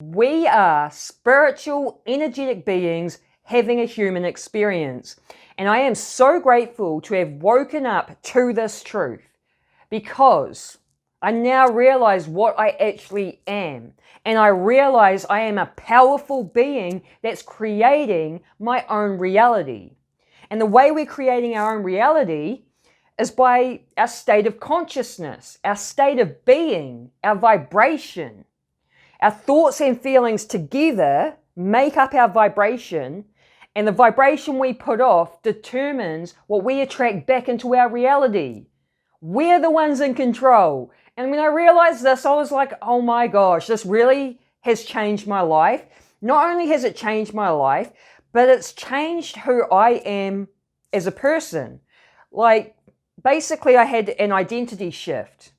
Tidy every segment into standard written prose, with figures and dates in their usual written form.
We are spiritual, energetic beings having a human experience. And I am so grateful to have woken up to this truth because I now realize what I actually am. And I realize I am a powerful being that's creating my own reality. And the way we're creating our own reality is by our state of consciousness, our state of being, our vibration. Our thoughts and feelings together make up our vibration, and the vibration we put off determines what we attract back into our reality. We're the ones in control. And when I realized this, I was like, oh my gosh, this really has changed my life. Not only has it changed my life, but it's changed who I am as a person. Like, basically, I had an identity shift.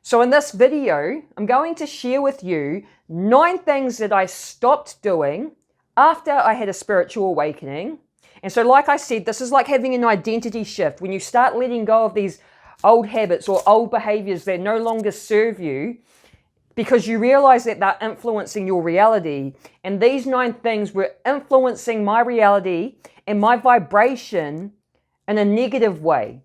So in this video, I'm going to share with you 9 things that I stopped doing after I had a spiritual awakening. And so like I said, this is like having an identity shift. When you start letting go of these old habits or old behaviors that no longer serve you, because you realize that they're influencing your reality. And these 9 things were influencing my reality and my vibration in a negative way.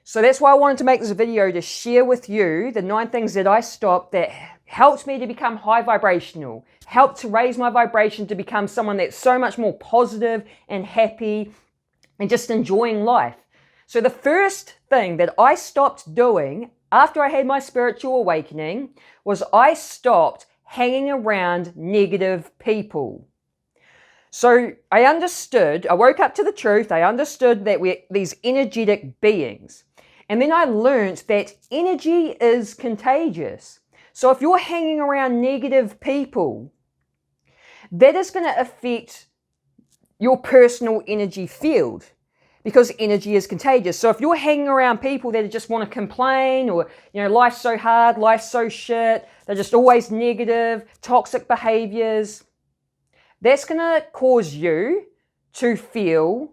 So that's why I wanted to make this video, to share with you the 9 things that I stopped that helped me to become high vibrational, helped to raise my vibration to become someone that's so much more positive and happy and just enjoying life. So the first thing that I stopped doing after I had my spiritual awakening was I stopped hanging around negative people. So I woke up to the truth, I understood that we're these energetic beings. And then I learned that energy is contagious. So if you're hanging around negative people, that is going to affect your personal energy field because energy is contagious. So if you're hanging around people that just want to complain or, life's so hard, life's so shit, they're just always negative, toxic behaviors, that's going to cause you to feel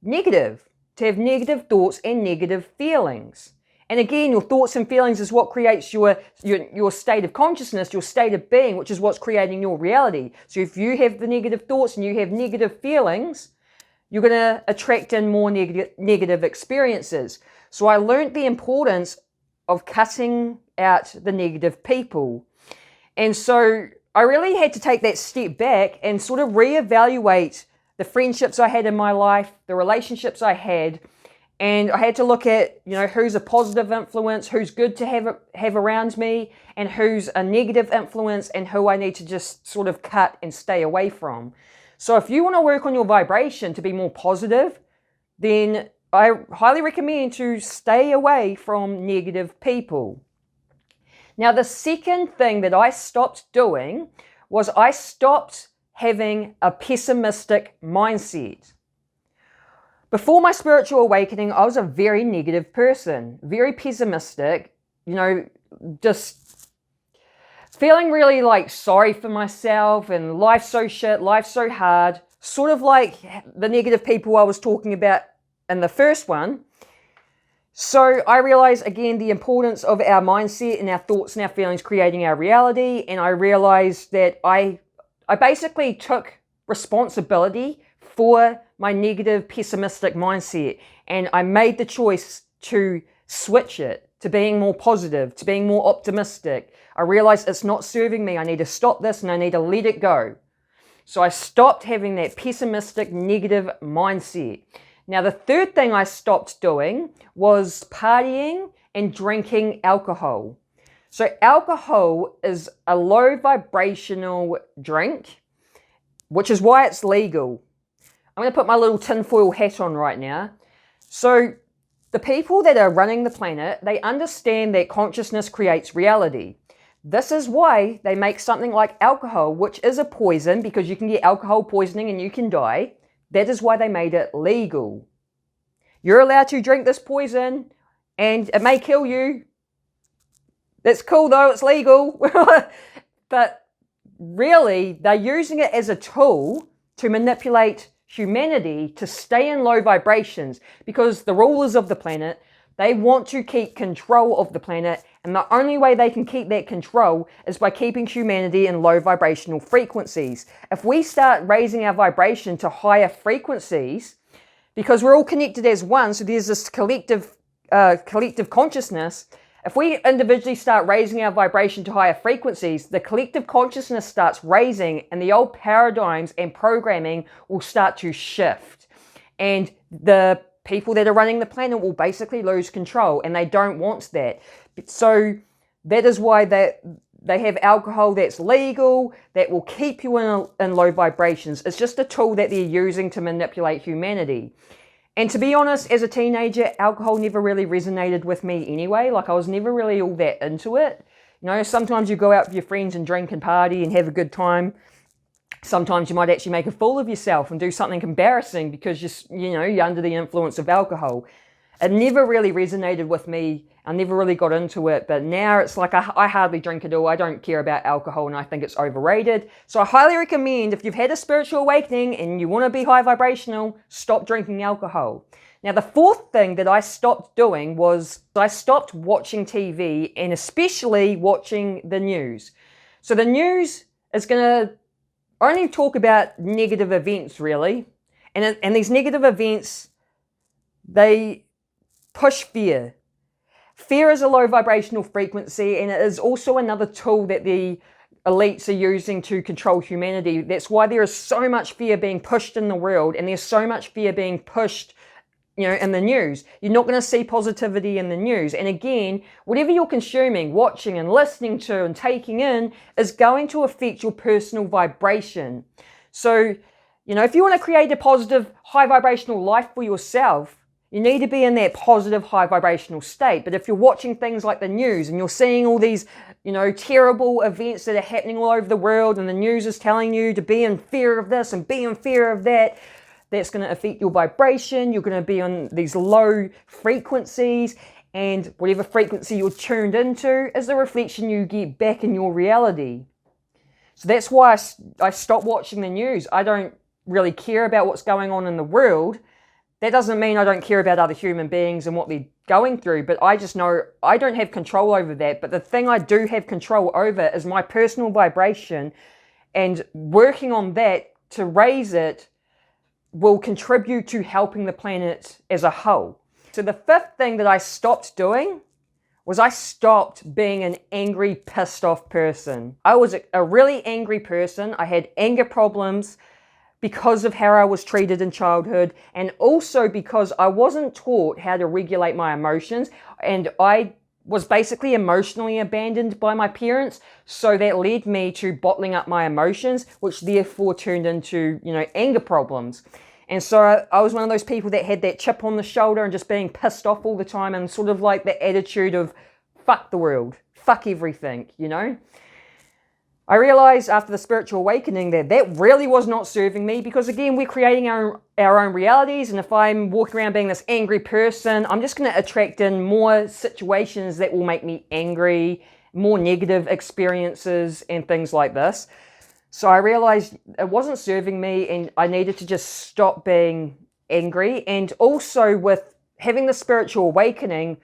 negative, to have negative thoughts and negative feelings. And again, your thoughts and feelings is what creates your state of consciousness, your state of being, which is what's creating your reality. So if you have the negative thoughts and you have negative feelings, you're going to attract in more negative experiences. So I learned the importance of cutting out the negative people. And so I really had to take that step back and sort of reevaluate the friendships I had in my life, the relationships I had, and I had to look at, who's a positive influence, who's good to have around me, and who's a negative influence, and who I need to just sort of cut and stay away from. So if you want to work on your vibration to be more positive, then I highly recommend to stay away from negative people. Now, the second thing that I stopped doing was I stopped having a pessimistic mindset. Before my spiritual awakening, I was a very negative person, very pessimistic, just feeling really like sorry for myself and life's so shit, life's so hard, sort of like the negative people I was talking about in the first one. So I realized again the importance of our mindset and our thoughts and our feelings creating our reality, and I realized that I basically took responsibility for my negative, pessimistic mindset, and I made the choice to switch it to being more positive, to being more optimistic. I realized it's not serving me. I need to stop this and I need to let it go. So I stopped having that pessimistic, negative mindset. Now, the third thing I stopped doing was partying and drinking alcohol. So alcohol is a low vibrational drink, which is why it's legal. I'm going to put my little tinfoil hat on right now. So the people that are running the planet, they understand that consciousness creates reality. This is why they make something like alcohol, which is a poison, because you can get alcohol poisoning and you can die. That is why they made it legal. You're allowed to drink this poison and it may kill you. That's cool though, it's legal. But really, they're using it as a tool to manipulate humanity to stay in low vibrations, because the rulers of the planet, they want to keep control of the planet And the only way they can keep that control is by keeping humanity in low vibrational frequencies. If we start raising our vibration to higher frequencies, because we're all connected as one, so there's this collective consciousness. If we individually start raising our vibration to higher frequencies, the collective consciousness starts raising, and the old paradigms and programming will start to shift. And the people that are running the planet will basically lose control, and they don't want that. So that is why they have alcohol that's legal, that will keep you in low vibrations. It's just a tool that they're using to manipulate humanity. And to be honest, as a teenager, alcohol never really resonated with me anyway. Like, I was never really all that into it. You know, sometimes you go out with your friends and drink and party and have a good time. Sometimes you might actually make a fool of yourself and do something embarrassing because you're under the influence of alcohol. It never really resonated with me. I never really got into it, but now it's like I hardly drink at all. I don't care about alcohol, and I think it's overrated. So I highly recommend, if you've had a spiritual awakening and you want to be high vibrational, stop drinking alcohol. Now, the fourth thing that I stopped doing was I stopped watching TV, and especially watching the news. So the news is going to only talk about negative events, really. And these negative events, they push fear. Fear is a low vibrational frequency, and it is also another tool that the elites are using to control humanity. That's why there is so much fear being pushed in the world, and there's so much fear being pushed, in the news. You're not going to see positivity in the news. And again, whatever you're consuming, watching and listening to and taking in is going to affect your personal vibration. So, if you want to create a positive, high vibrational life for yourself, you need to be in that positive, high vibrational state. But if you're watching things like the news and you're seeing all these, terrible events that are happening all over the world, and the news is telling you to be in fear of this and be in fear of that, that's going to affect your vibration. You're going to be on these low frequencies, and whatever frequency you're tuned into is the reflection you get back in your reality. So that's why I stopped watching the news. I don't really care about what's going on in the world. That doesn't mean I don't care about other human beings and what they're going through, but I just know I don't have control over that. But the thing I do have control over is my personal vibration, and working on that to raise it will contribute to helping the planet as a whole. So the fifth thing that I stopped doing was I stopped being an angry, pissed off person. I was a really angry person. I had anger problems because of how I was treated in childhood, and also because I wasn't taught how to regulate my emotions, and I was basically emotionally abandoned by my parents. So that led me to bottling up my emotions, which therefore turned into, anger problems. And so I was one of those people that had that chip on the shoulder and just being pissed off all the time, and sort of like the attitude of fuck the world, fuck everything, I realized after the spiritual awakening that really was not serving me, because again, we're creating our own realities. And if I'm walking around being this angry person, I'm just going to attract in more situations that will make me angry, more negative experiences and things like this. So I realized it wasn't serving me, and I needed to just stop being angry. And also with having the spiritual awakening,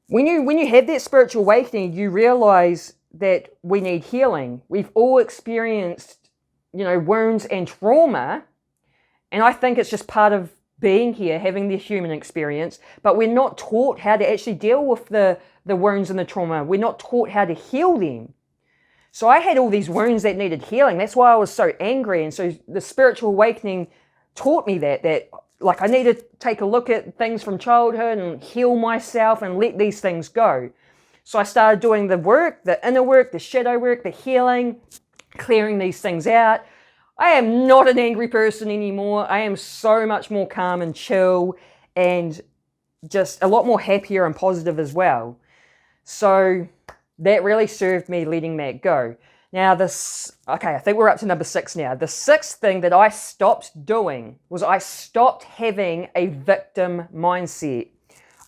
when you have that spiritual awakening, you realize that we need healing. We've all experienced, wounds and trauma. And I think it's just part of being here, having the human experience. But we're not taught how to actually deal with the wounds and the trauma. We're not taught how to heal them. So I had all these wounds that needed healing. That's why I was so angry. And so the spiritual awakening taught me that like I need to take a look at things from childhood and heal myself and let these things go. So I started doing the work, the inner work, the shadow work, the healing, clearing these things out. I am not an angry person anymore. I am so much more calm and chill, and just a lot more happier and positive as well. So that really served me, letting that go. Now I think we're up to number 6 now. The sixth thing that I stopped doing was I stopped having a victim mindset.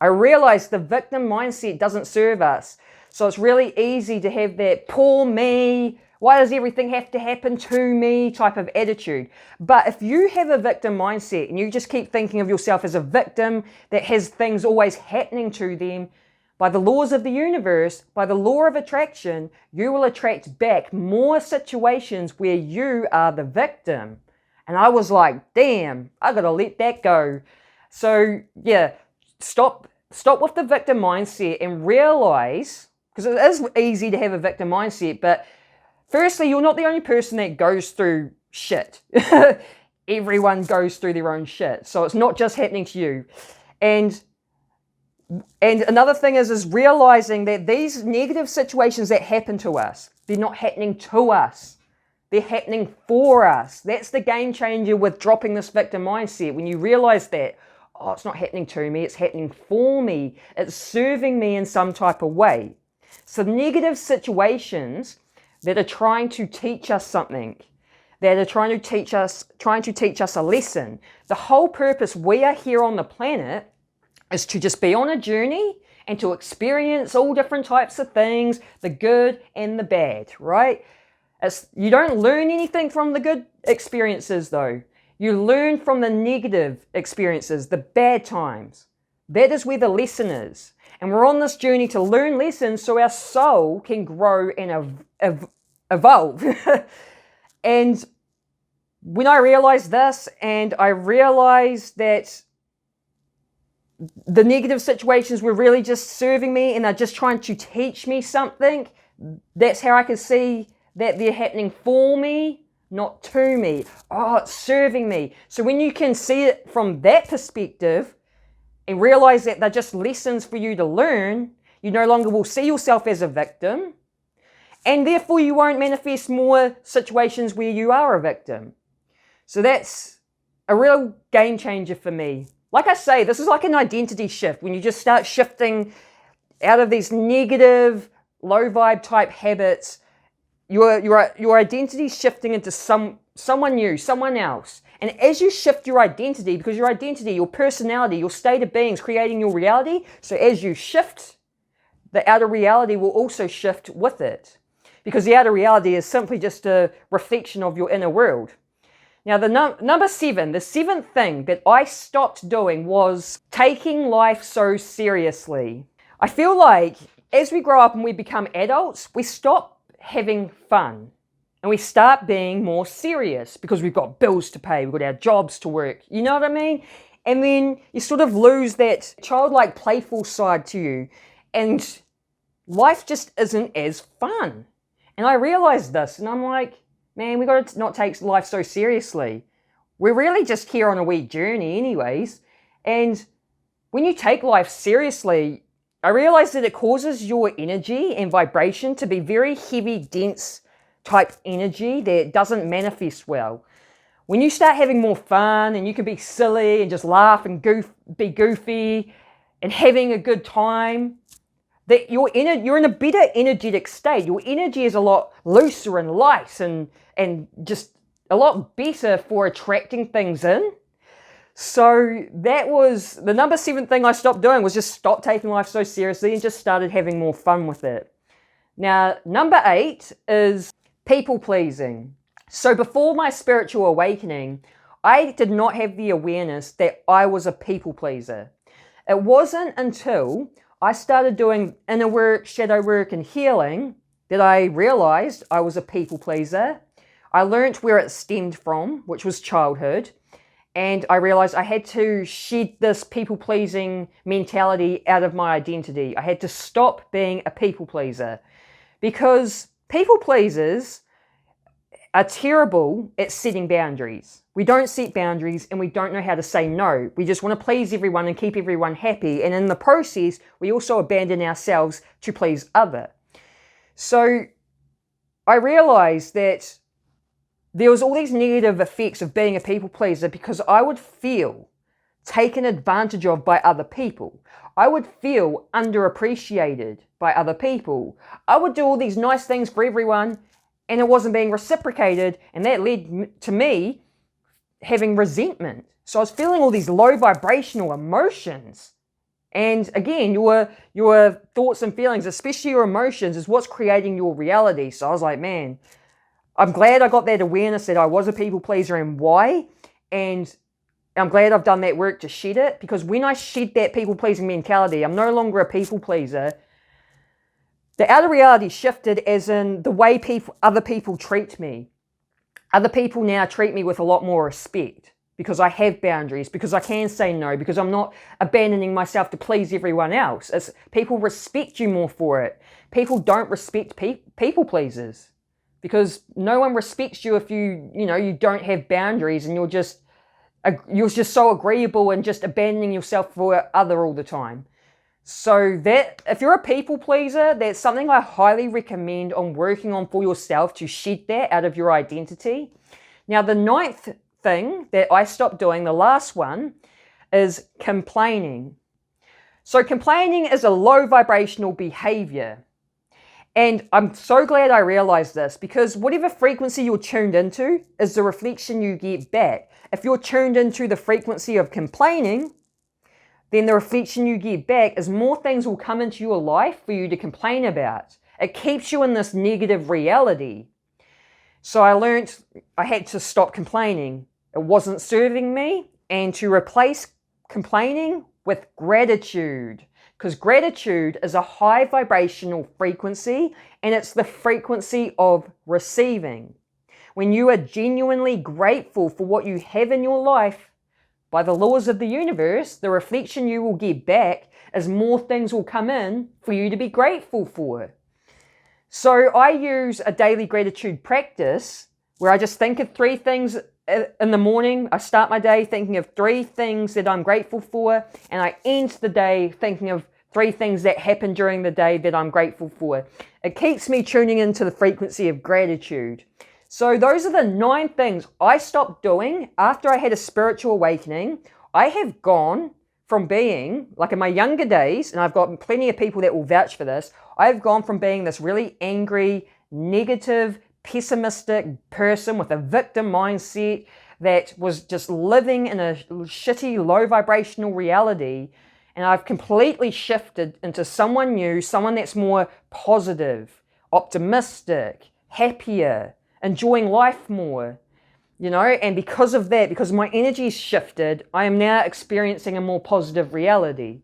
I realized the victim mindset doesn't serve us. So it's really easy to have that poor me, why does everything have to happen to me type of attitude. But if you have a victim mindset and you just keep thinking of yourself as a victim that has things always happening to them, by the laws of the universe, by the law of attraction, you will attract back more situations where you are the victim. And I was like, damn, I gotta let that go. So yeah, stop with the victim mindset and realize, because it is easy to have a victim mindset, but firstly, you're not the only person that goes through shit. Everyone goes through their own shit. So it's not just happening to you. And another thing is realizing that these negative situations that happen to us, they're not happening to us. They're happening for us. That's the game changer with dropping this victim mindset. When you realize that, oh, it's not happening to me, it's happening for me. It's serving me in some type of way. So negative situations that are trying to teach us something, that are trying to teach us a lesson. The whole purpose we are here on the planet is to just be on a journey and to experience all different types of things, the good and the bad, right? You don't learn anything from the good experiences though. You learn from the negative experiences, the bad times. That is where the lesson is. And we're on this journey to learn lessons so our soul can grow and evolve. And when I realized this, and I realized that the negative situations were really just serving me and they're just trying to teach me something, that's how I could see that they're happening for me, not to me. Oh, it's serving me. So when you can see it from that perspective and realize that they're just lessons for you to learn, you no longer will see yourself as a victim, and therefore you won't manifest more situations where you are a victim. So that's a real game changer for me. Like I say, this is like an identity shift. When you just start shifting out of these negative, low vibe type habits, your identity is shifting into someone new, someone else. And as you shift your identity, because your identity, your personality, your state of being is creating your reality, so as you shift, the outer reality will also shift with it. Because the outer reality is simply just a reflection of your inner world. Now, the number 7, the 7th thing that I stopped doing was taking life so seriously. I feel like as we grow up and we become adults, we stop having fun and we start being more serious because we've got bills to pay, we've got our jobs to work, you know what I mean? And then you sort of lose that childlike playful side to you and life just isn't as fun. And I realized this and I'm like, man, we got to not take life so seriously. We're really just here on a wee journey anyways. And when you take life seriously, I realized that it causes your energy and vibration to be very heavy, dense type energy that doesn't manifest well. When you start having more fun and you can be silly and just laugh and be goofy and having a good time, that you're in a better energetic state. Your energy is a lot looser and light and just a lot better for attracting things in. So that was the number 7 thing I stopped doing, was just stop taking life so seriously and just started having more fun with it. Now, number 8 is people pleasing. So before my spiritual awakening, I did not have the awareness that I was a people pleaser. It wasn't until I started doing inner work, shadow work, and healing that I realized I was a people pleaser. I learnt where it stemmed from, which was childhood. And I realized I had to shed this people-pleasing mentality out of my identity. I had to stop being a people pleaser because people pleasers are terrible at setting boundaries. We don't set boundaries and we don't know how to say no. We just want to please everyone and keep everyone happy. And in the process, we also abandon ourselves to please others. So I realized that there was all these negative effects of being a people pleaser because I would feel taken advantage of by other people. I would feel underappreciated by other people. I would do all these nice things for everyone and it wasn't being reciprocated, and that led to me having resentment. So I was feeling all these low vibrational emotions. And again, your thoughts and feelings, especially your emotions, is what's creating your reality. So I was like, man, I'm glad I got that awareness that I was a people pleaser and why. And I'm glad I've done that work to shed it, because when I shed that people-pleasing mentality, I'm no longer a people-pleaser. The outer reality shifted, as in the way other people treat me. Other people now treat me with a lot more respect because I have boundaries, because I can say no, because I'm not abandoning myself to please everyone else. People respect you more for it. People don't respect people pleasers, because no one respects you if you don't have boundaries and you're just so agreeable and just abandoning yourself for other all the time. So that, if you're a people pleaser, that's something I highly recommend on working on for yourself, to shed that out of your identity. Now, the 9th thing that I stopped doing, the last one, is complaining. So complaining is a low vibrational behavior. And I'm so glad I realized this, because whatever frequency you're tuned into is the reflection you get back. If you're tuned into the frequency of complaining, then the reflection you get back is more things will come into your life for you to complain about. It keeps you in this negative reality. So I learned I had to stop complaining. It wasn't serving me, and to replace complaining with gratitude. Because gratitude is a high vibrational frequency, and it's the frequency of receiving. When you are genuinely grateful for what you have in your life, by the laws of the universe, the reflection you will get back is more things will come in for you to be grateful for. So I use a daily gratitude practice where I just think of 3 things in the morning. I start my day thinking of 3 things that I'm grateful for, and I end the day thinking of 3 things that happened during the day that I'm grateful for. It keeps me tuning into the frequency of gratitude. So those are the 9 things I stopped doing after I had a spiritual awakening. I have gone from being, like in my younger days, and I've got plenty of people that will vouch for this, I've gone from being this really angry, negative, pessimistic person with a victim mindset that was just living in a shitty, low vibrational reality, and I've completely shifted into someone new, someone that's more positive, optimistic, happier, enjoying life more, and because of that, because my energy's shifted, I am now experiencing a more positive reality.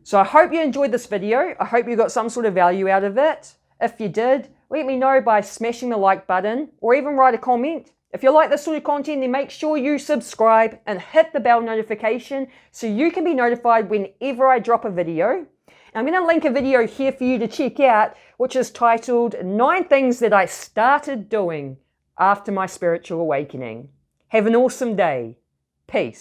So I hope you enjoyed this video. I hope you got some sort of value out of it. If you did, let me know by smashing the like button, or even write a comment. If you like this sort of content, then make sure you subscribe and hit the bell notification so you can be notified whenever I drop a video. I'm going to link a video here for you to check out, which is titled 9 Things That I Started Doing After My Spiritual Awakening. Have an awesome day. Peace.